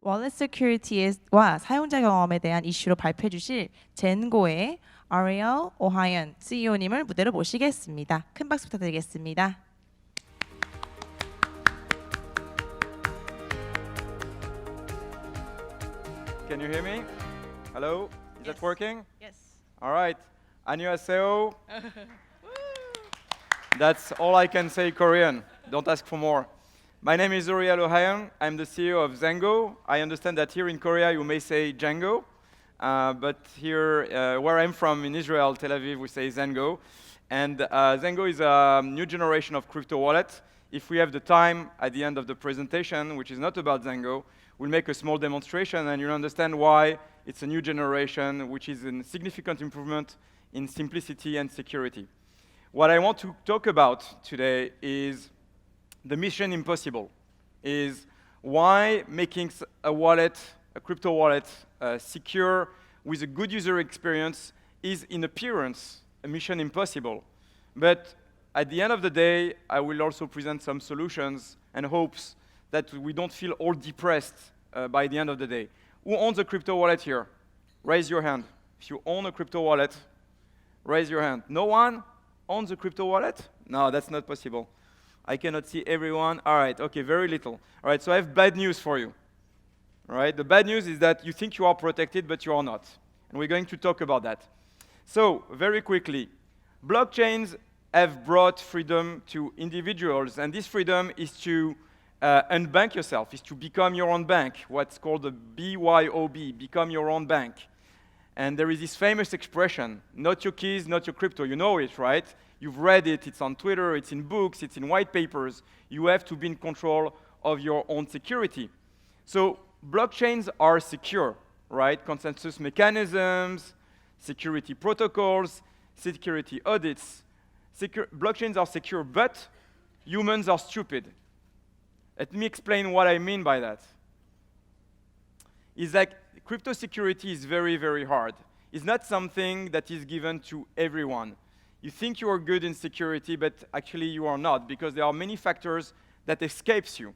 월렛 시큐리티와 사용자 경험에 대한 이슈로 발표해 주실 젠고의 Ouriel Ohayon CEO님을 무대로 모시겠습니다. 큰 박수 부탁드리겠습니다. Can you hear me? Hello? Is that working? Yes. All right. 안녕하세요. That's all I can say Korean. Don't ask for more. My name is Ouriel Ohayon. I'm the CEO of ZenGo. I understand that here in Korea you may say Django, but here where I'm from in Israel, Tel Aviv, we say ZenGo. And ZenGo is a new generation of crypto wallet. If we have the time at the end of the presentation, which is not about ZenGo, we'll make a small demonstration and you'll understand why it's a new generation, which is a significant improvement in simplicity and security. What I want to talk about today is the mission impossible, is why making a wallet, a crypto wallet, secure with a good user experience is in appearance a mission impossible. But at the end of the day, I will also present some solutions and hopes that we don't feel all depressed by the end of the day. Who owns a crypto wallet here? Raise your hand. If you own a crypto wallet, raise your hand. No one owns a crypto wallet? No, that's not possible. I cannot see everyone. All right, okay, very little. All right, so I have bad news for you. All right, the bad news is that you think you are protected, but you are not. And we're going to talk about that. So, very quickly, blockchains have brought freedom to individuals, and this freedom is to unbank yourself, is to become your own bank, what's called the BYOB, become your own bank. And there is this famous expression, not your keys, not your crypto. You know it, right? You've read it, it's on Twitter, it's in books, it's in white papers. You have to be in control of your own security. So blockchains are secure, right? Consensus mechanisms, security protocols, security audits. Blockchains are secure, but humans are stupid. Let me explain what I mean by that. It's like crypto security is very, very hard. It's not something that is given to everyone. You think you are good in security, but actually you are not, because there are many factors that escapes you.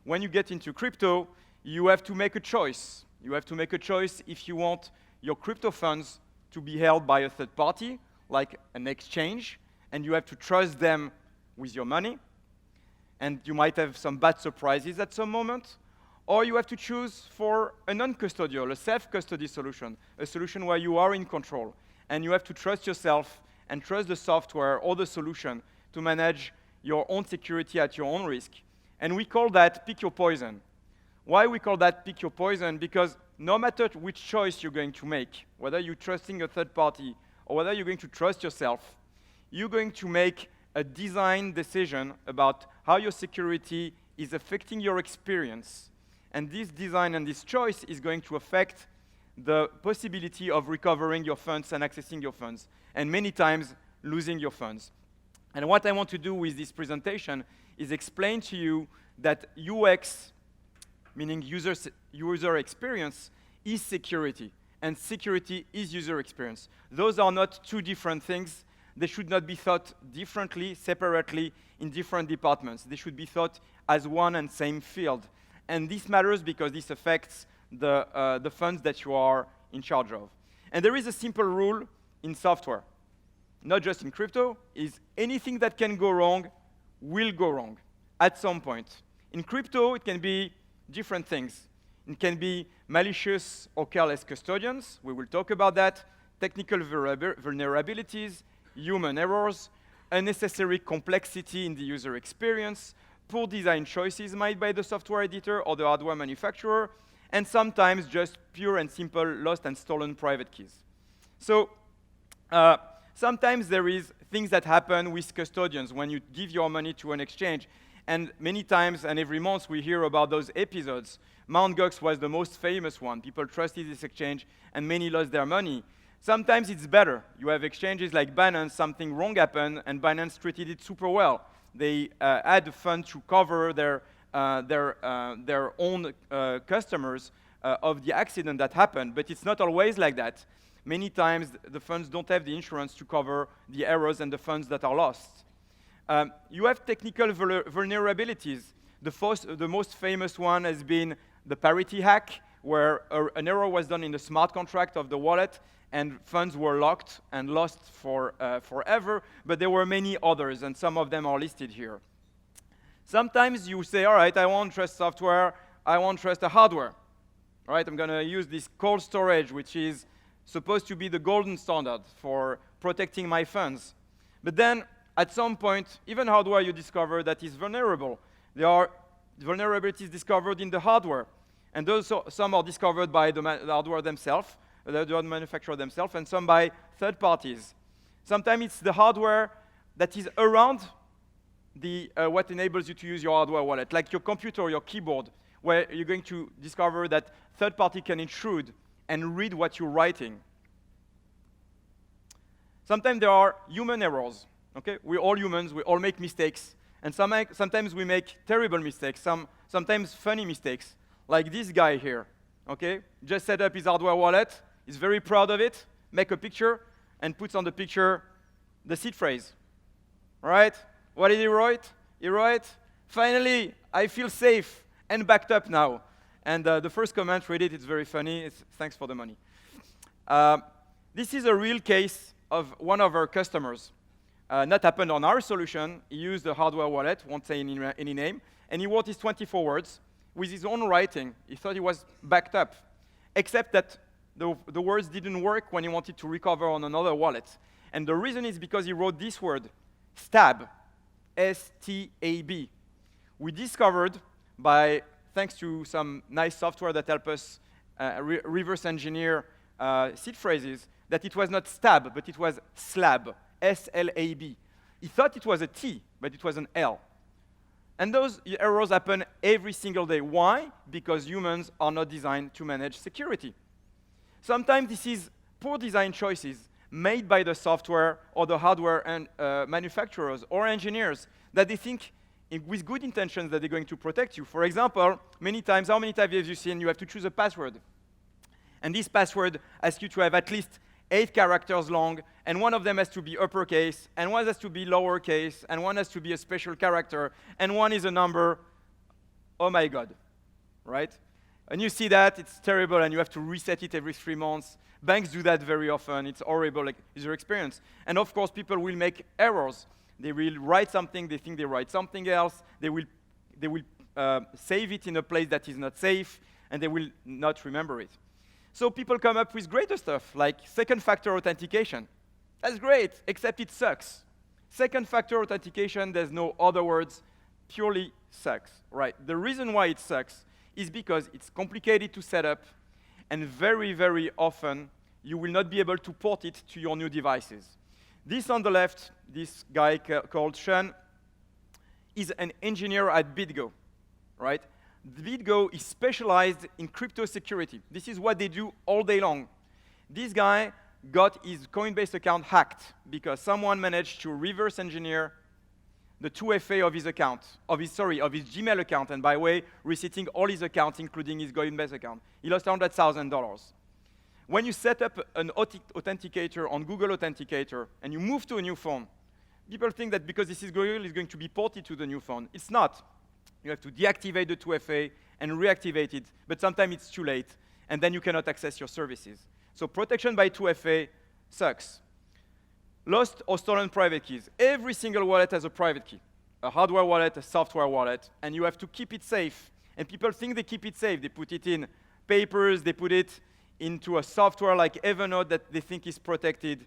When you get into crypto, you have to make a choice. You have to make a choice if you want your crypto funds to be held by a third party, like an exchange, and you have to trust them with your money, and you might have some bad surprises at some moment, or you have to choose for a non-custodial, a self-custody solution, a solution where you are in control, and you have to trust yourself and trust the software or the solution to manage your own security at your own risk. And we call that pick your poison. Why we call that pick your poison? Because no matter which choice you're going to make, whether you're trusting a third party or whether you're going to trust yourself, you're going to make a design decision about how your security is affecting your experience. And this design and this choice is going to affect the possibility of recovering your funds and accessing your funds, and many times losing your funds. And what I want to do with this presentation is explain to you that UX, meaning user experience, is security, and security is user experience. Those are not two different things. They should not be thought differently, separately, in different departments. They should be thought as one and same field. And this matters because this affects the funds that you are in charge of. And there is a simple rule in software, not just in crypto, is anything that can go wrong will go wrong at some point. In crypto, it can be different things. It can be malicious or careless custodians. We will talk about that. Technical vulnerabilities, human errors, unnecessary complexity in the user experience, poor design choices made by the software editor or the hardware manufacturer, and sometimes just pure and simple lost and stolen private keys. So sometimes there is things that happen with custodians when you give your money to an exchange. And many times and every month we hear about those episodes. Mt. Gox was the most famous one. People trusted this exchange and many lost their money. Sometimes it's better. You have exchanges like Binance, something wrong happened and Binance treated it super well. They had a fund to cover their own customers of the accident that happened, but it's not always like that. Many times the funds don't have the insurance to cover the errors and the funds that are lost. You have technical vulnerabilities. The most famous one has been the parity hack, where an error was done in the smart contract of the wallet, and funds were locked and lost forever, but there were many others, and some of them are listed here. Sometimes you say, all right, I won't trust software, I won't trust the hardware. All right, I'm going to use this cold storage, which is supposed to be the golden standard for protecting my funds. But then, at some point, even hardware you discover that is vulnerable. There are vulnerabilities discovered in the hardware, and those some are discovered by the hardware themselves, the hardware manufacturer themselves, and some by third parties. Sometimes it's the hardware that is around what enables you to use your hardware wallet, like your computer or your keyboard, where you're going to discover that third party can intrude and read what you're writing. Sometimes there are human errors. Okay? We're all humans, we all make mistakes, and sometimes we make terrible mistakes, sometimes funny mistakes, like this guy here. Okay? Just set up his hardware wallet, he's very proud of it, make a picture, and puts on the picture the seed phrase. All right? What did he write? He wrote, "Finally, I feel safe and backed up now." And the first comment, read it, it's very funny. It's thanks for the money. This is a real case of one of our customers. Not happened on our solution. He used a hardware wallet, won't say any name, and he wrote his 24 words with his own writing. He thought he was backed up, except that the words didn't work when he wanted to recover on another wallet. And the reason is because he wrote this word, stab, S-T-A-B. We discovered thanks to some nice software that help us reverse engineer seed phrases, that it was not stab, but it was slab, S-L-A-B. He thought it was a T, but it was an L. And those errors happen every single day. Why? Because humans are not designed to manage security. Sometimes this is poor design choices made by the software or the hardware and manufacturers or engineers that they think with good intentions that they're going to protect you. For example, how many times have you seen you have to choose a password? And this password asks you to have at least 8 characters long, and one of them has to be uppercase, and one has to be lowercase, and one has to be a special character, and one is a number. Oh my God, right? And you see that, it's terrible, and you have to reset it every 3 months. Banks do that very often. It's horrible user experience. And of course, people will make errors. They will write something, they think they write something else. They will save it in a place that is not safe, and they will not remember it. So people come up with greater stuff, like second-factor authentication. That's great, except it sucks. Second-factor authentication, there's no other words, purely sucks, right? The reason why it sucks is because it's complicated to set up, and very, very often, you will not be able to port it to your new devices. This on the left, this guy called Sean, is an engineer at BUIDL, right? BUIDL is specialized in crypto security. This is what they do all day long. This guy got his Coinbase account hacked because someone managed to reverse engineer the 2FA of his account, of his Gmail account, and by the way, resetting all his accounts, including his Coinbase account. He lost $100,000. When you set up an authenticator on Google Authenticator and you move to a new phone, people think that because this is Google, it's going to be ported to the new phone. It's not. You have to deactivate the 2FA and reactivate it, but sometimes it's too late, and then you cannot access your services. So protection by 2FA sucks. Lost or stolen private keys. Every single wallet has a private key, a hardware wallet, a software wallet, and you have to keep it safe. And people think they keep it safe. They put it in papers, they put it into a software like Evernote that they think is protected.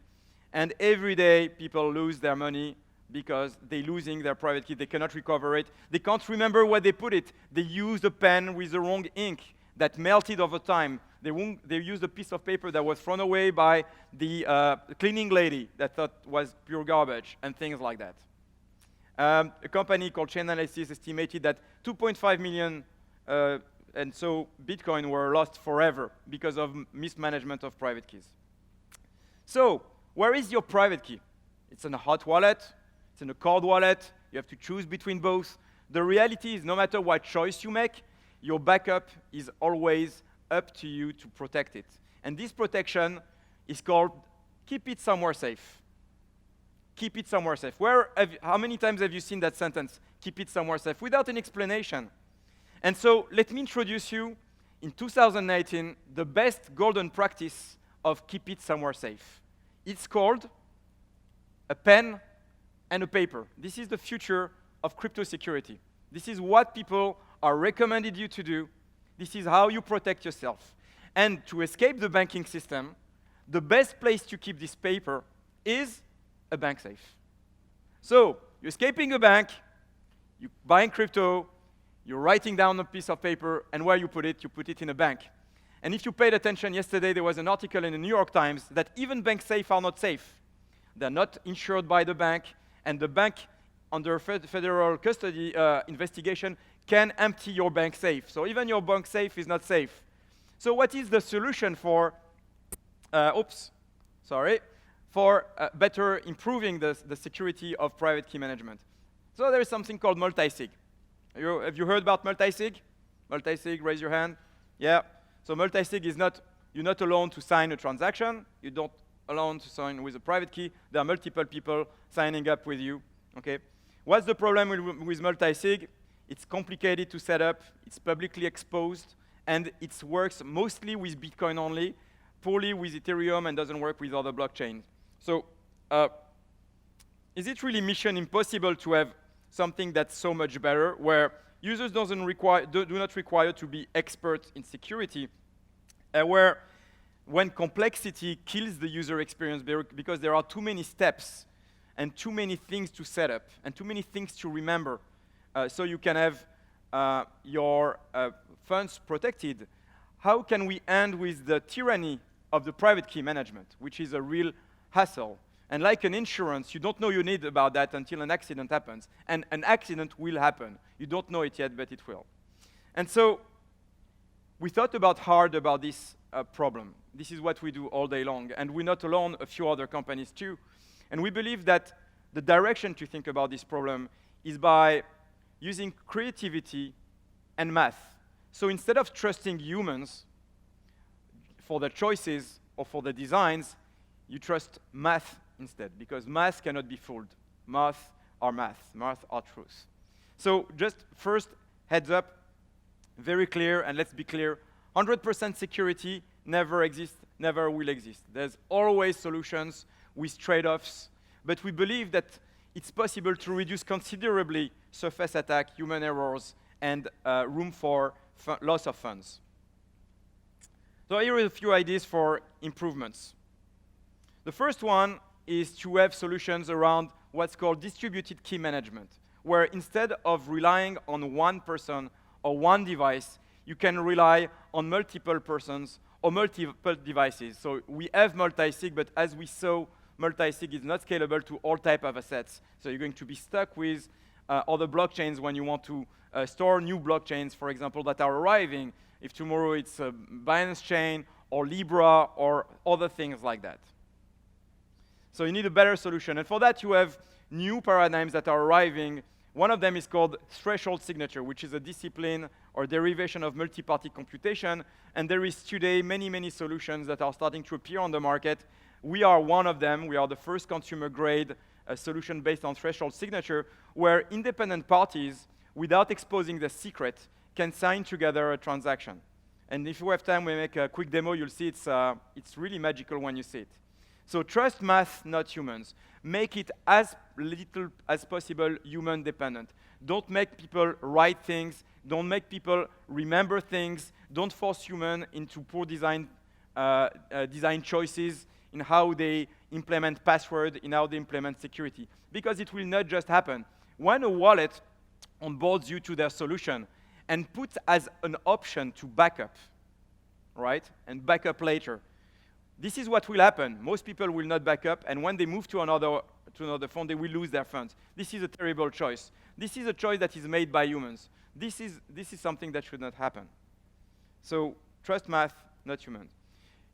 And every day, people lose their money because they're losing their private key. They cannot recover it. They can't remember where they put it. They used a pen with the wrong ink that melted over time. They used a piece of paper that was thrown away by the cleaning lady that thought was pure garbage, and things like that. A company called Chainalysis estimated that 2.5 million and so Bitcoin were lost forever because of mismanagement of private keys. So, where is your private key? It's in a hot wallet, it's in a cold wallet, you have to choose between both. The reality is no matter what choice you make, your backup is always up to you to protect it. And this protection is called keep it somewhere safe. Keep it somewhere safe. How many times have you seen that sentence, keep it somewhere safe, without an explanation? And so let me introduce you in 2018 the best golden practice of keep it somewhere safe. It's called a pen and a paper. This is the future of crypto security. This is what people are recommended you to do. This is how you protect yourself. And to escape the banking system, the best place to keep this paper is a bank safe. So you're escaping a bank, you're buying crypto, you're writing down a piece of paper, and where you put it in a bank. And if you paid attention yesterday, there was an article in the New York Times that even bank safes are not safe. They're not insured by the bank, and the bank, under federal custody investigation, can empty your bank safe. So even your bank safe is not safe. So what is the solution for, better improving the security of private key management? So there is something called multi-sig. Have you heard about multi-sig? Multi-sig, raise your hand. Yeah. So multi-sig is not, you're not alone to sign a transaction. You don't alone to sign with a private key. There are multiple people signing up with you. Okay. What's the problem with multi-sig? It's complicated to set up. It's publicly exposed, and it works mostly with Bitcoin only, poorly with Ethereum, and doesn't work with other blockchains. So, is it really mission impossible to have something that's so much better, where users do not require to be experts in security, where when complexity kills the user experience because there are too many steps and too many things to set up and too many things to remember, so you can have your funds protected? How can we end with the tyranny of the private key management, which is a real hassle? And like an insurance, you don't know you need about that until an accident happens. And an accident will happen. You don't know it yet, but it will. And so we thought hard about this problem. This is what we do all day long. And we're not alone, a few other companies too. And we believe that the direction to think about this problem is by using creativity and math. So instead of trusting humans for their choices or for the designs, you trust math instead, because math cannot be fooled. Math are math. Math are truth. So just first, heads up, very clear, and let's be clear, 100% security never exists, never will exist. There's always solutions with trade-offs, but we believe that it's possible to reduce considerably surface attack, human errors, and room for loss of funds. So here are a few ideas for improvements. The first one is to have solutions around what's called distributed key management, where instead of relying on one person or one device, you can rely on multiple persons or multiple devices. So we have multi-sig, but as we saw, multi-sig is not scalable to all type of assets. So you're going to be stuck with other blockchains when you want to store new blockchains, for example, that are arriving. If tomorrow it's a Binance chain or Libra or other things like that. So you need a better solution. And for that, you have new paradigms that are arriving. One of them is called threshold signature, which is a discipline or derivation of multi-party computation. And there is today many, many solutions that are starting to appear on the market. We are one of them. We are the first consumer-grade solution based on threshold signature, where independent parties, without exposing the secret, can sign together a transaction. And if you have time, we make a quick demo. You'll see it's really magical when you see it. So trust math, not humans. Make it as little as possible human dependent. Don't make people write things. Don't make people remember things. Don't force humans into poor design choices in how they implement password, in how they implement security. Because it will not just happen. When a wallet onboards you to their solution and puts as an option to backup, right, and backup later, this is what will happen. Most people will not back up, and when they move to another phone, they will lose their funds. This is a terrible choice. This is a choice that is made by humans. This is something that should not happen. So trust math, not humans.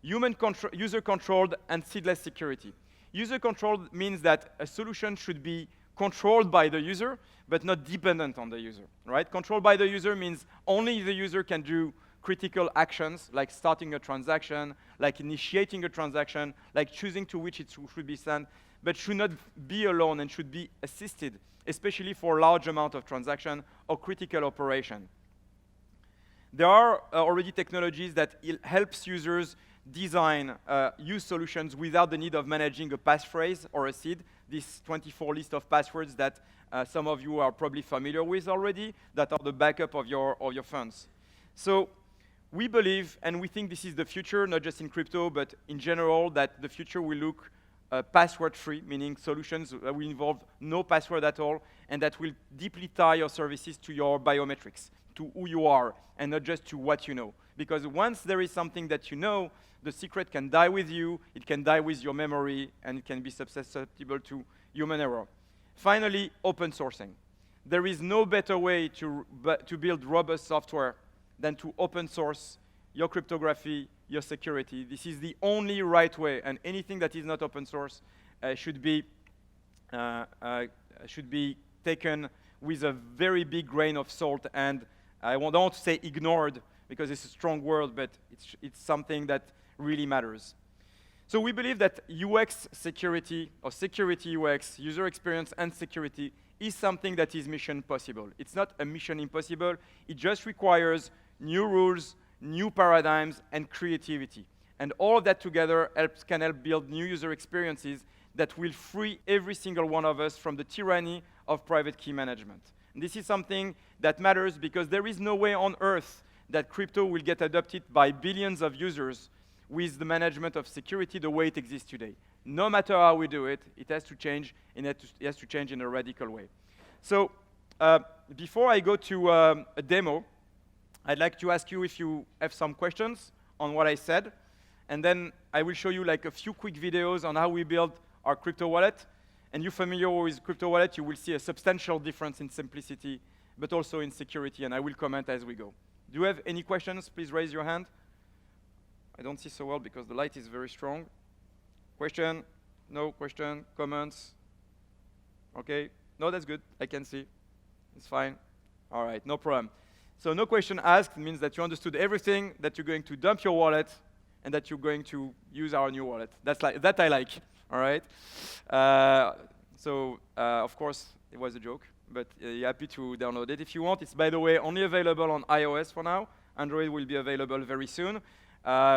User-controlled and seedless security. User-controlled means that a solution should be controlled by the user, but not dependent on the user, right? Controlled by the user means only the user can do critical actions, like starting a transaction, like initiating a transaction, like choosing to which it should be sent, but should not be alone and should be assisted, especially for large amount of transaction or critical operation. There are already technologies that helps users design use solutions without the need of managing a passphrase or a seed. This 24 list of passwords that some of you are probably familiar with already, that are the backup of your funds. So we believe, and we think this is the future, not just in crypto, but in general, that the future will look password-free, meaning solutions that will involve no password at all, and that will deeply tie your services to your biometrics, to who you are, and not just to what you know. Because once there is something that you know, the secret can die with you, it can die with your memory, and it can be susceptible to human error. Finally, open sourcing. There is no better way to build robust software than to open source your cryptography, your security. This is the only right way, and anything that is not open source should be taken with a very big grain of salt, and I don't want to say ignored, because it's a strong word, but it's something that really matters. So we believe that UX security, or security UX, user experience and security, is something that is mission possible. It's not a mission impossible, it just requires new rules, new paradigms, and creativity. And all of that together can help build new user experiences that will free every single one of us from the tyranny of private key management. And this is something that matters because there is no way on earth that crypto will get adopted by billions of users with the management of security the way it exists today. No matter how we do it, it has to change, and it has to change in a radical way. So before I go to a demo, I'd like to ask you if you have some questions on what I said, and then I will show you like a few quick videos on how we build our crypto wallet. And you're familiar with crypto wallet, you will see a substantial difference in simplicity, but also in security, and I will comment as we go. Do you have any questions? Please raise your hand. I don't see so well because the light is very strong. Question? No question? Comments? Okay. No, that's good. I can see. It's fine. All right, no problem. So no question asked means that you understood everything, that you're going to dump your wallet, and that you're going to use our new wallet. That I like. All right. Of course, it was a joke, but you're happy to download it if you want. It's, by the way, only available on iOS for now. Android will be available very soon.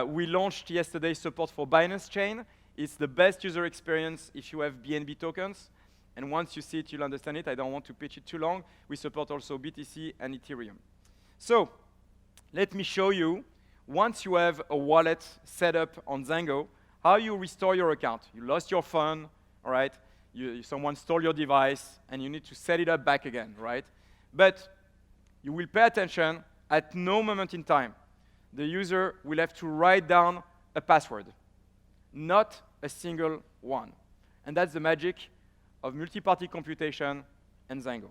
We launched yesterday support for Binance Chain. It's the best user experience if you have BNB tokens. And once you see it, you'll understand it. I don't want to pitch it too long. We support also BTC and Ethereum. So let me show you, once you have a wallet set up on ZenGo, how you restore your account. You lost your phone, all right? Someone stole your device, and you need to set it up back again, right? But you will pay attention. At no moment in time, the user will have to write down a password, not a single one. And that's the magic of multi-party computation and ZenGo.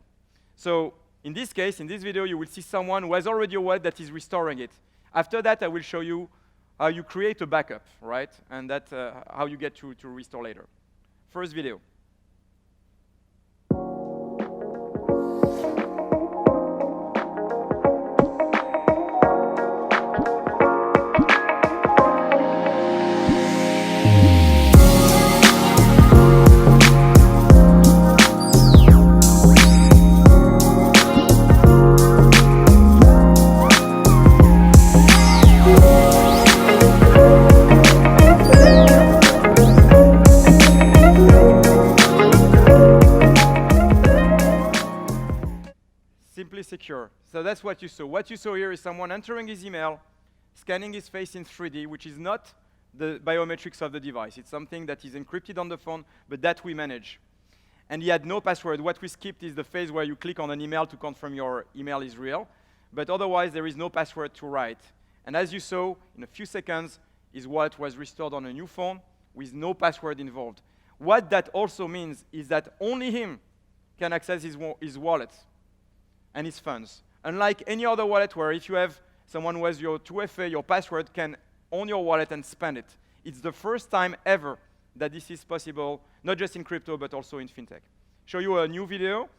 So in this case, in this video, you will see someone who has already a wallet that is restoring it. After that, I will show you how you create a backup, right? And that's how you get to restore later. First video. Secure. So that's what you saw. What you saw here is someone entering his email, scanning his face in 3D, which is not the biometrics of the device. It's something that is encrypted on the phone, but that we manage. And he had no password. What we skipped is the phase where you click on an email to confirm your email is real. But otherwise, there is no password to write. And as you saw, in a few seconds, his wallet was restored on a new phone with no password involved. What that also means is that only him can access his wallet and his funds. Unlike any other wallet where if you have someone who has your 2FA, your password can own your wallet and spend it. It's the first time ever that this is possible, not just in crypto, but also in fintech. Show you a new video.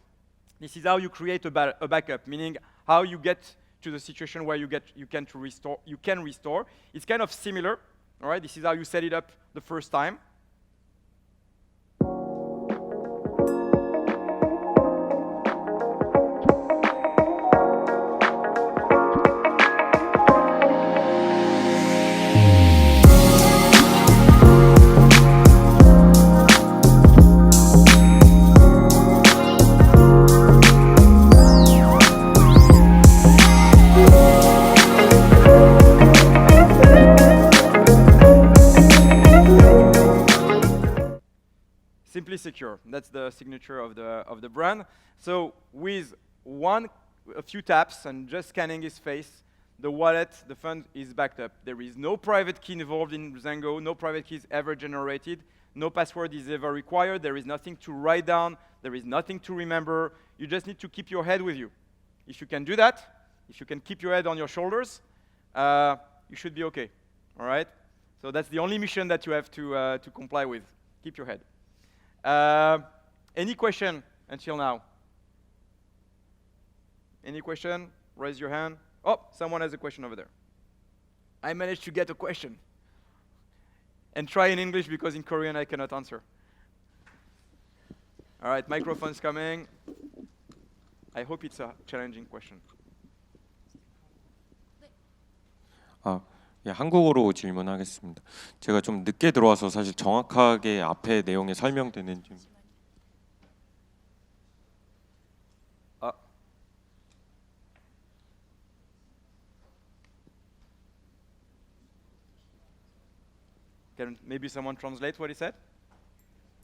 This is how you create a backup, meaning how you get to the situation where you can restore. It's kind of similar, all right? This is how you set it up the first time. fully secure. That's the signature of the brand. So with a few taps and just scanning his face, the wallet, the fund is backed up. There is no private key involved in ZenGo, no private keys ever generated, no password is ever required, there is nothing to write down, there is nothing to remember. You just need to keep your head with you. If you can do that, if you can keep your head on your shoulders, you should be okay, all right? So that's the only mission that you have to comply with. Keep your head. Any question until now? Any question? Raise your hand. Oh, someone has a question over there. I managed to get a question. And try in English because in Korean I cannot answer. All right, microphone's coming. I hope it's a challenging question. 예, 한국어로 질문하겠습니다. 제가 좀 늦게 들어와서 사실 정확하게 앞에 내용이 설명되는지. Can maybe someone translate what he said?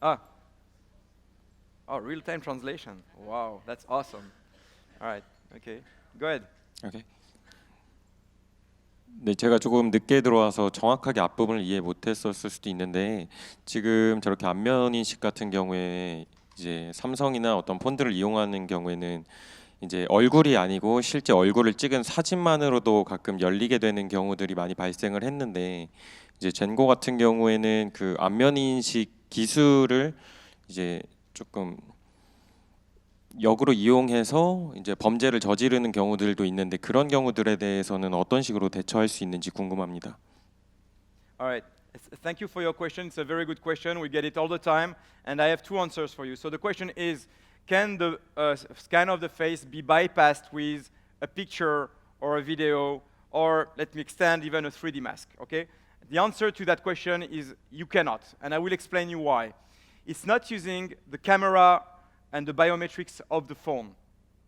Oh, real-time translation. Wow, that's awesome. All right, okay. Go ahead. 오케이. 네, 제가 조금 늦게 들어와서 정확하게 앞부분을 이해 못했었을 수도 있는데 지금 저렇게 안면 인식 같은 경우에 이제 삼성이나 어떤 폰들을 이용하는 경우에는 이제 얼굴이 아니고 실제 얼굴을 찍은 사진만으로도 가끔 열리게 되는 경우들이 많이 발생을 했는데 이제 젠고 같은 경우에는 그 안면 인식 기술을 이제 조금 역으로 이용해서 이제 범죄를 저지르는 경우들도 있는데 그런 경우들에 대해서는 어떤 식으로 대처할 수 있는지 궁금합니다. All right. Thank you for your question. It's a very good question. We get it all the time, and I have two answers for you. So the question is, can the scan of the face be bypassed with a picture or a video, or let me extend even a 3D mask? Okay. The answer to that question is you cannot, and I will explain you why. It's not using the camera and the biometrics of the phone,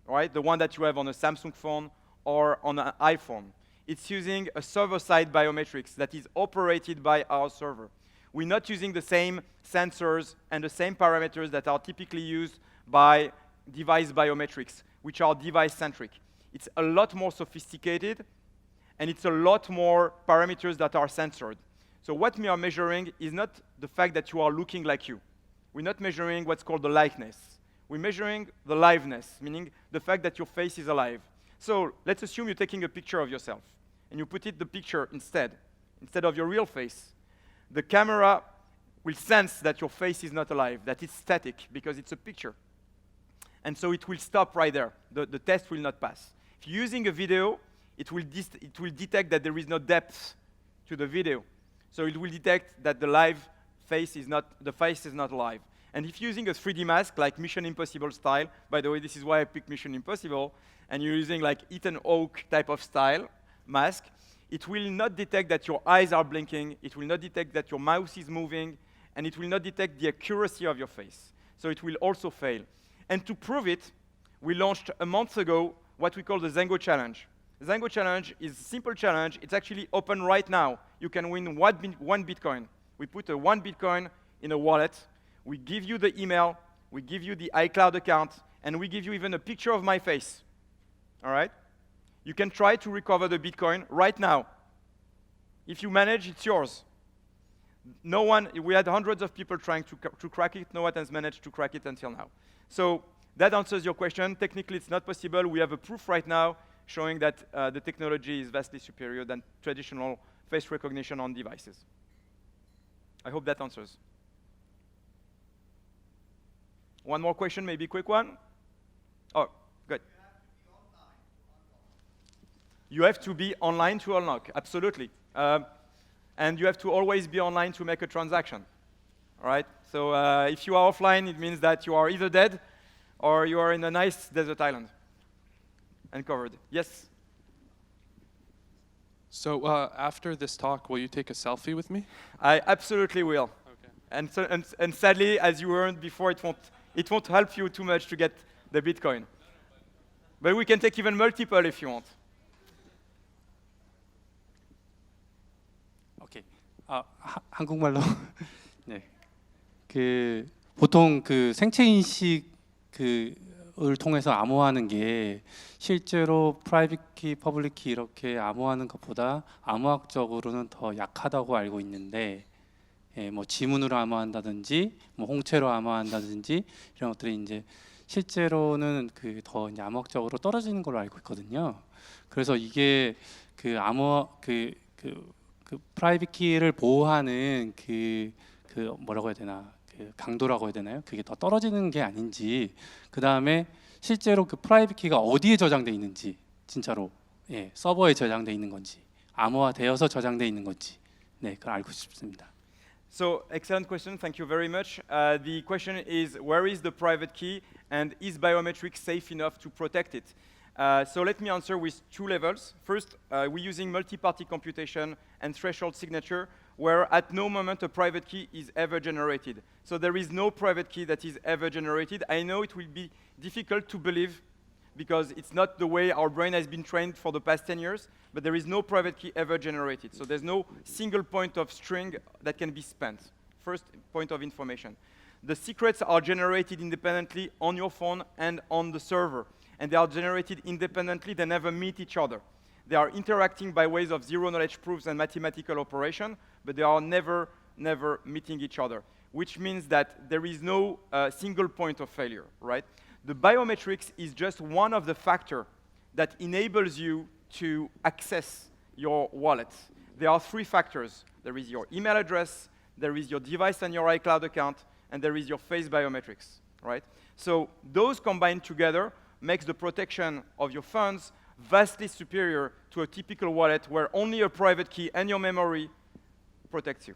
right? The one that you have on a Samsung phone or on an iPhone. It's using a server-side biometrics that is operated by our server. We're not using the same sensors and the same parameters that are typically used by device biometrics, which are device-centric. It's a lot more sophisticated, and it's a lot more parameters that are censored. So what we are measuring is not the fact that you are looking like you. We're not measuring what's called the likeness. We're measuring the liveness, meaning the fact that your face is alive. So let's assume you're taking a picture of yourself, and you put the picture instead of your real face. The camera will sense that your face is not alive, that it's static, because it's a picture. And so it will stop right there. The test will not pass. If you're using a video, it will detect that there is no depth to the video. So it will detect that the face is not alive. And if you're using a 3D mask, like Mission Impossible style, by the way, this is why I picked Mission Impossible, and you're using like Ethan Hawke type of style mask, it will not detect that your eyes are blinking, it will not detect that your mouth is moving, and it will not detect the accuracy of your face. So it will also fail. And to prove it, we launched a month ago what we call the ZenGo Challenge. The ZenGo Challenge is a simple challenge. It's actually open right now. You can win one Bitcoin. We put a 1 Bitcoin in a wallet. We give you the email, we give you the iCloud account, and we give you even a picture of my face. All right? You can try to recover the Bitcoin right now. If you manage, it's yours. We had hundreds of people trying to crack it. No one has managed to crack it until now. So that answers your question. Technically, it's not possible. We have a proof right now showing that the technology is vastly superior than traditional face recognition on devices. I hope that answers. One more question, maybe a quick one? Oh, good. You have to be online to unlock, absolutely. And you have to always be online to make a transaction, all right? So if you are offline, it means that you are either dead or you are in a nice desert island and covered. Yes? So after this talk, will you take a selfie with me? I absolutely will. Okay. And sadly, as you learned before, it won't help you too much to get the Bitcoin. But we can take even multiple if you want. 오케이. 한국말로 네. 그 보통 그 생체 인식 그을 통해서 암호화하는 게 실제로 프라이빗 키, 퍼블릭 키 이렇게 암호화하는 것보다 암호학적으로는 더 약하다고 알고 있는데, 예, 뭐 지문으로 암호한다든지, 뭐 홍채로 암호한다든지 이런 것들이 이제 실제로는 그 더 암호학적으로 떨어지는 걸로 알고 있거든요. 그래서 이게 그 암호 그 프라이빗 키를 보호하는 그 뭐라고 해야 되나, 그 강도라고 해야 되나요? 그게 더 떨어지는 게 아닌지, 그 다음에 실제로 그 프라이빗 키가 어디에 저장돼 있는지, 진짜로 예, 서버에 저장돼 있는 건지, 암호화되어서 저장돼 있는 건지, 네, 그걸 알고 싶습니다. So, excellent question. Thank you very much. The question is, where is the private key, and is biometrics safe enough to protect it? So let me answer with two levels. First, we're using multi-party computation and threshold signature, where at no moment a private key is ever generated. So there is no private key that is ever generated. I know it will be difficult to believe, because it's not the way our brain has been trained for the past 10 years, but there is no private key ever generated. So there's no single point of string that can be spent. First point of information. The secrets are generated independently on your phone and on the server, and they are generated independently. They never meet each other. They are interacting by ways of zero-knowledge proofs and mathematical operation, but they are never meeting each other, which means that there is no single point of failure, right? The biometrics is just one of the factors that enables you to access your wallet. There are three factors. There is your email address, there is your device and your iCloud account, and there is your face biometrics, right? So those combined together makes the protection of your funds vastly superior to a typical wallet where only a private key and your memory protects you.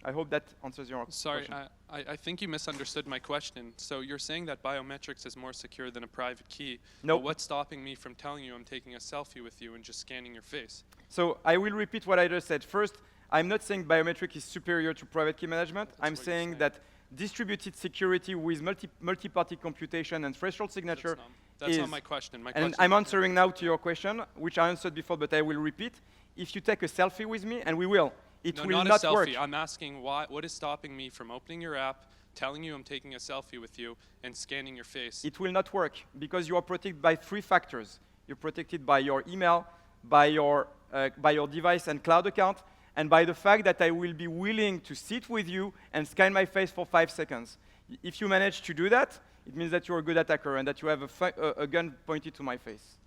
I hope that answers your Sorry, question. I think you misunderstood my question. So you're saying that biometrics is more secure than a private key. Nope. But what's stopping me from telling you I'm taking a selfie with you and just scanning your face? So I will repeat what I just said. First, I'm not saying biometric is superior to private key management. I'm what you're saying. that distributed security with multi-party computation and threshold signature That's is, not my question. My and question I'm answering now to your question, which I answered before, but I will repeat. If you take a selfie with me, and we will, it no, will not not a selfie. work. I'm asking what is stopping me from opening your app, telling you I'm taking a selfie with you, and scanning your face? It will not work because you are protected by three factors. You're protected by your email, by your device and cloud account, and by the fact that I will be willing to sit with you and scan my face for 5 seconds. If you manage to do that, it means that you're a good attacker and that you have a gun pointed to my face.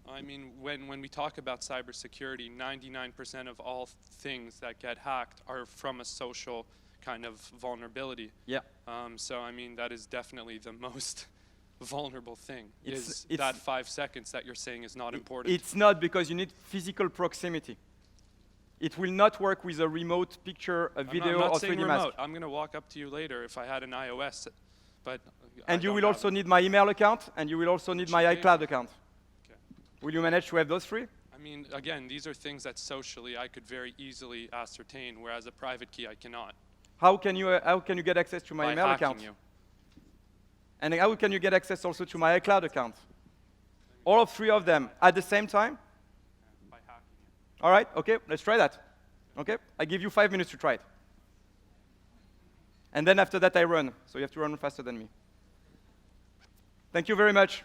I mean, when we talk about cybersecurity, 99% of all things that get hacked are from a social kind of vulnerability. Yeah. So, I mean, that is definitely the most vulnerable thing, It's that 5 seconds that you're saying is not important. It's not, because you need physical proximity. It will not work with a remote picture, a video, I'm not or saying 3D mask. remote. I'm going to walk up to you later if I had an iOS, but And you will also need my email account, and you will also need my Okay. iCloud account. Okay. Will you manage to have those three? I mean, again, these are things that socially I could very easily ascertain, whereas a private key I cannot. How can you get access to my By email hacking account? you. And how can you get access also to my iCloud account? All of three of them at the same time? By hacking you. All right, okay, let's try that. Okay, I give you 5 minutes to try it. And then after that I run, so you have to run faster than me. Thank you very much.